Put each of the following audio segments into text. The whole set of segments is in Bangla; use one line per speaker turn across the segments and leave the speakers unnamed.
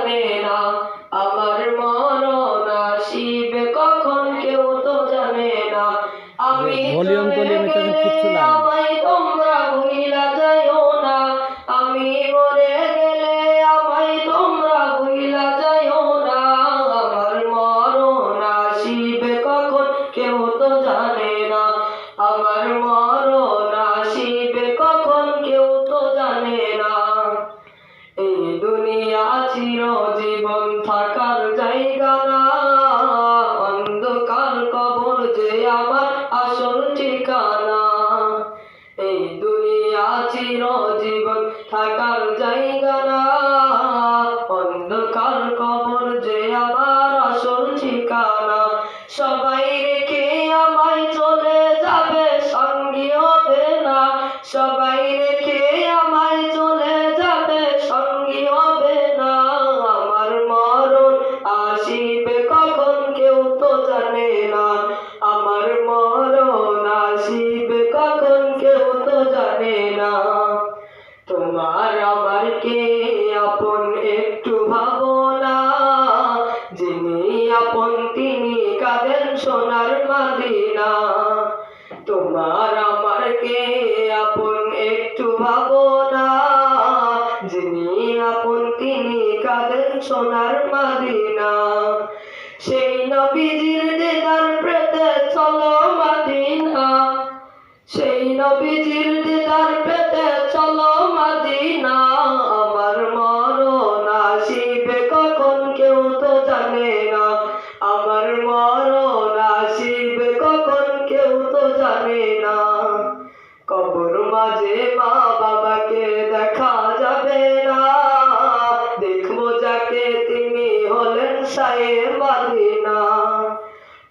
জানে না, আমার মরণ আসিবে কখন কেউ তো জানে না। আমি চলে গেলে আমায় তোমরা ভুইলা যাইও না, আমি মরে গেলে আমায় তোমরা ভুইলা যাইও না। আমার মরণ আসিবে কখন কেউ তো জানে না, আমার মরণ আসিবে কখন কেউ তো জানে না। এই দুনিয়া চিরজীবন থাকার জায়গা না, অন্ধকার কবর যে আমার আসল ঠিকানা। এই দুনিয়া চিরজীবন থাকার জায়গা না, অন্ধকার কবর যে আমার আসল ঠিকানা। সবাই রেখে আমায় চলে যাবে, সঙ্গী হবে না, সবাই রেখে আমায় চলে যাবে, সঙ্গী হবে না। আমার মরণ আসিবে কখন কেউ তো জানে না, আমার মরণ আসিবে কখন কেউ তো জানে না। তোমার আমার কে আপন একটু ভাবো না, যিনি আপন তিনি কাঁদেন সোনার মদিনা। তোমার আমার কে আপন একটু ভাবো না, যিনি আপন তিনি কাঁদেন সোনার মদিনা। সেই নবীজির দিদার পেতে চলো মদিনা, সেই নবীজির দিদার পেতে চলো মদিনা। আমার মরণ আসিবে কখন কেউ তো জানে না, আমার মরণ আসিবে কখন কেউ তো জানে না। কবর মাঝে মা বাবাকে দেখা যাবে না, দেখবো যাকে তিনি হলেন শায়ে মদিনা।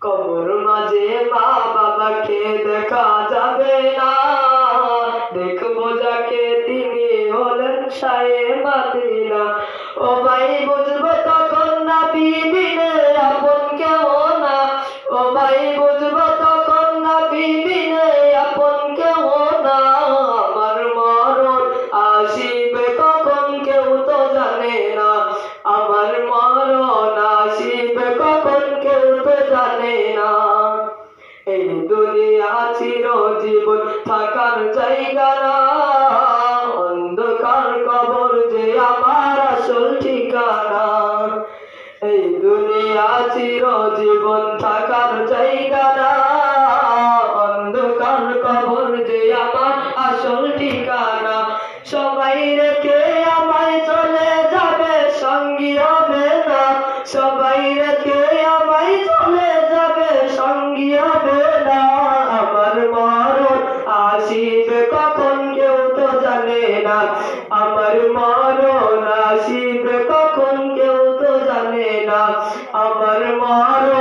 কবর মাঝে মা বাবাকে দেখা যাবে না, দেখবো যাকে তিনি হলেন শায়ে মদিনা। ও ভাই বুঝবো তখন না বিবিনে আপন কেউ না, ও ভাই বুঝবো তখন না বিবিনে আপন কেউ না। আমার মরণ আসিবে কখন কেউ তো জানে না, আমার মরণ আসিবে কখন কেউ তো জানে না। এই দুনিয়া চিরজীবন থাকার জায়গা না, অন্ধকার কবর যে আমার আসল ঠিকানা। এই দুনিয়া চিরজীবন থাকার জায়গা না, অন্ধকার কবর যে আমার আসল ঠিকানা। সবাই রেখে আমায় চলে যাবে, সঙ্গী হবে না, সবাই রেখে আমায় চলে যাবে, সঙ্গী হবে না। আমার মরণ আসিবে কখন কেউ তো জানে না, আমার মরণ আসিবে কখন কেউ তো জানে না, আমার মরণ